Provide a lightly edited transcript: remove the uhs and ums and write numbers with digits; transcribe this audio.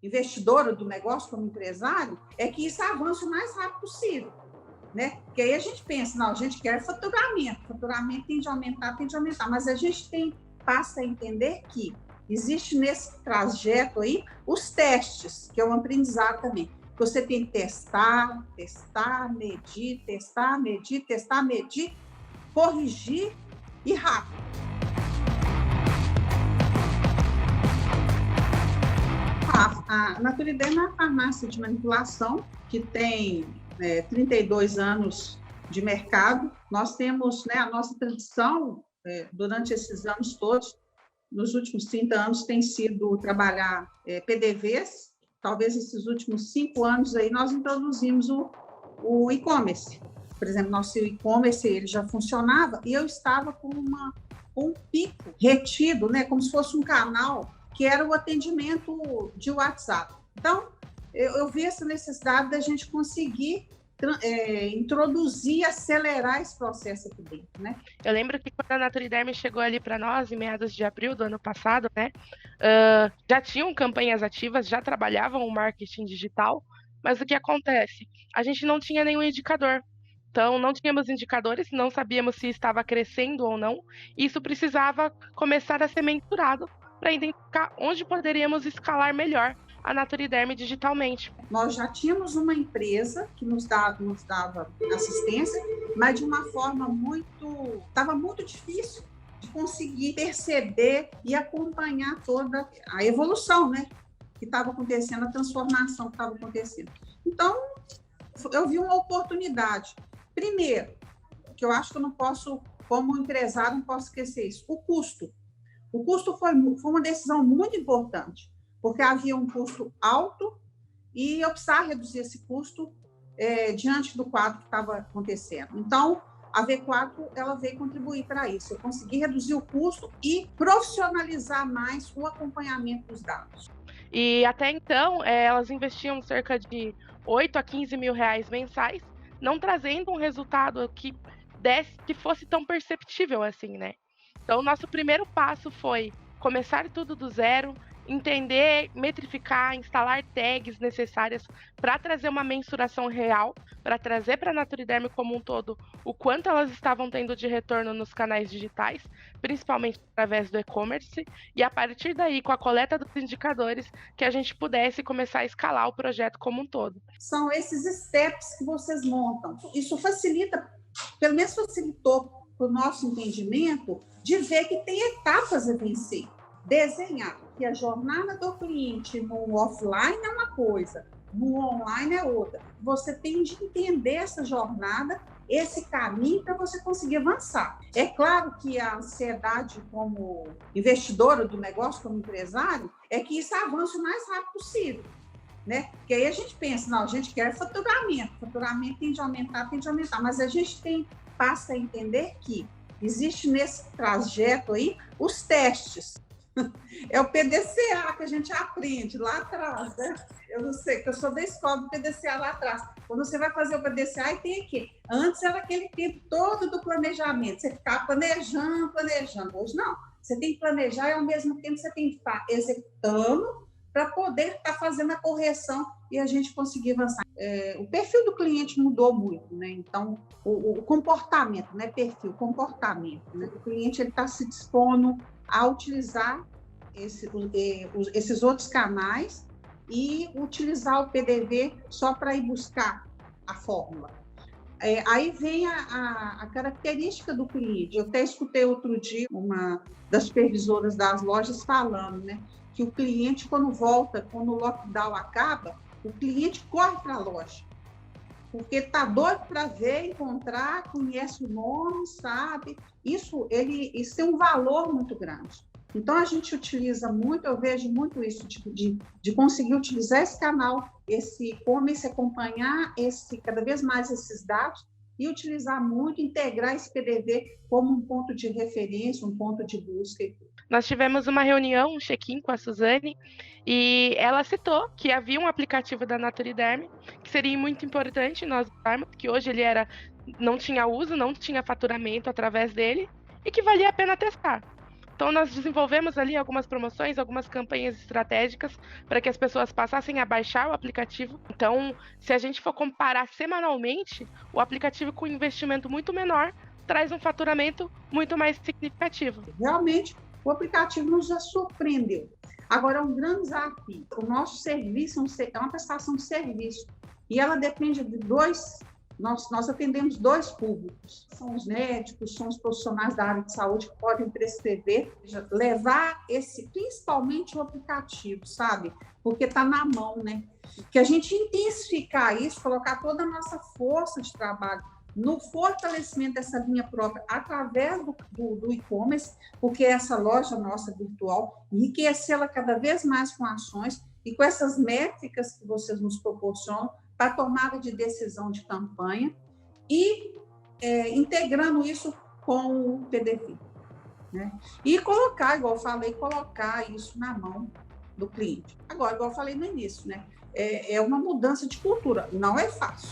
investidora do negócio, como empresário, é que isso avance o mais rápido possível, né? Porque aí a gente pensa, não, a gente quer faturamento tem de aumentar, mas a gente passa a entender que existe nesse trajeto aí os testes, que é um aprendizado também. Você tem que testar, medir, corrigir e rápido. A Naturiderm é uma farmácia de manipulação que tem 32 anos de mercado. Nós temos, né, a nossa tradição durante esses anos todos, nos últimos 30 anos, tem sido trabalhar PDVs. Talvez esses últimos 5 anos aí nós introduzimos o e-commerce. Por exemplo, nosso e-commerce ele já funcionava e eu estava com um pico retido, né, como se fosse um canal, que era o atendimento de WhatsApp. Então, eu vi essa necessidade da gente conseguir introduzir, acelerar esse processo aqui dentro, né? Eu lembro que quando a Naturiderm chegou ali para nós, em meados de abril do ano passado, né, já tinham campanhas ativas, já trabalhavam o marketing digital, mas o que acontece? A gente não tinha nenhum indicador. Então, não tínhamos indicadores, não sabíamos se estava crescendo ou não, e isso precisava começar a ser mensurado para identificar onde poderíamos escalar melhor a Naturiderm digitalmente. Nós já tínhamos uma empresa que nos dava assistência, mas de uma forma estava muito difícil de conseguir perceber e acompanhar toda a evolução, né, que estava acontecendo, a transformação que estava acontecendo. Então, eu vi uma oportunidade. Primeiro, que eu acho que eu não posso, como empresário, não posso esquecer isso, o custo. O custo foi uma decisão muito importante, porque havia um custo alto e eu precisava reduzir esse custo diante do quadro que estava acontecendo. Então, a V4 ela veio contribuir para isso. Eu consegui reduzir o custo e profissionalizar mais o acompanhamento dos dados. E até então, elas investiam cerca de 8 a 15 mil reais mensais, não trazendo um resultado que fosse tão perceptível assim, né? Então, o nosso primeiro passo foi começar tudo do zero, entender, metrificar, instalar tags necessárias para trazer uma mensuração real, para trazer para a Naturiderm como um todo o quanto elas estavam tendo de retorno nos canais digitais, principalmente através do e-commerce, e a partir daí, com a coleta dos indicadores, que a gente pudesse começar a escalar o projeto como um todo. São esses steps que vocês montam. Isso facilita, pelo menos facilitou para o nosso entendimento de ver que tem etapas a vencer. Desenhar que a jornada do cliente no offline é uma coisa, no online é outra. Você tem de entender essa jornada, esse caminho para você conseguir avançar. É claro que a ansiedade como investidora do negócio, como empresário, é que isso avance o mais rápido possível, né? Porque aí a gente pensa, não, a gente quer faturamento tem de aumentar, mas a gente passa a entender que existe nesse trajeto aí os testes. É o PDCA que a gente aprende lá atrás, né? Eu não sei, que eu sou da escola do PDCA lá atrás. Quando você vai fazer o PDCA, e tem aqui. Antes era aquele tempo todo do planejamento. Você ficava planejando. Hoje não. Você tem que planejar e, ao mesmo tempo, você tem que estar executando para poder estar fazendo a correção e a gente conseguir avançar. O perfil do cliente mudou muito, né? Então, o comportamento, né? Comportamento. Né? O cliente está se dispondo a utilizar esses outros canais e utilizar o PDV só para ir buscar a fórmula. Aí vem a característica do cliente. Eu até escutei outro dia uma das supervisoras das lojas falando, né, que o cliente, quando o lockdown acaba, o cliente corre para a loja, porque está doido para ver, encontrar, conhece o nome, sabe? Isso tem um valor muito grande. Então, a gente utiliza muito, eu vejo muito isso, de conseguir utilizar esse canal, esse e-commerce, acompanhar cada vez mais esses dados e utilizar muito, integrar esse PDV como um ponto de referência, um ponto de busca. Nós tivemos uma reunião, um check-in com a Suzane, e ela citou que havia um aplicativo da Naturiderm, que seria muito importante nós usarmos, que hoje ele não tinha uso, não tinha faturamento através dele, e que valia a pena testar. Então, nós desenvolvemos ali algumas promoções, algumas campanhas estratégicas para que as pessoas passassem a baixar o aplicativo. Então, se a gente for comparar semanalmente, o aplicativo com investimento muito menor traz um faturamento muito mais significativo. Realmente, o aplicativo nos surpreendeu. Agora, é um grande desafio. O nosso serviço é uma prestação de serviço e ela depende de dois. Nós atendemos dois públicos, são os médicos, são os profissionais da área de saúde que podem prescrever, levar principalmente o aplicativo, sabe? Porque está na mão, né? Que a gente intensificar isso, colocar toda a nossa força de trabalho no fortalecimento dessa linha própria através do e-commerce, porque essa loja nossa virtual, enriquecê-la cada vez mais com ações e com essas métricas que vocês nos proporcionam para a tomada de decisão de campanha e integrando isso com o PDV. Né? E colocar, igual eu falei, colocar isso na mão do cliente. Agora, igual eu falei no início, né? É uma mudança de cultura, não é fácil.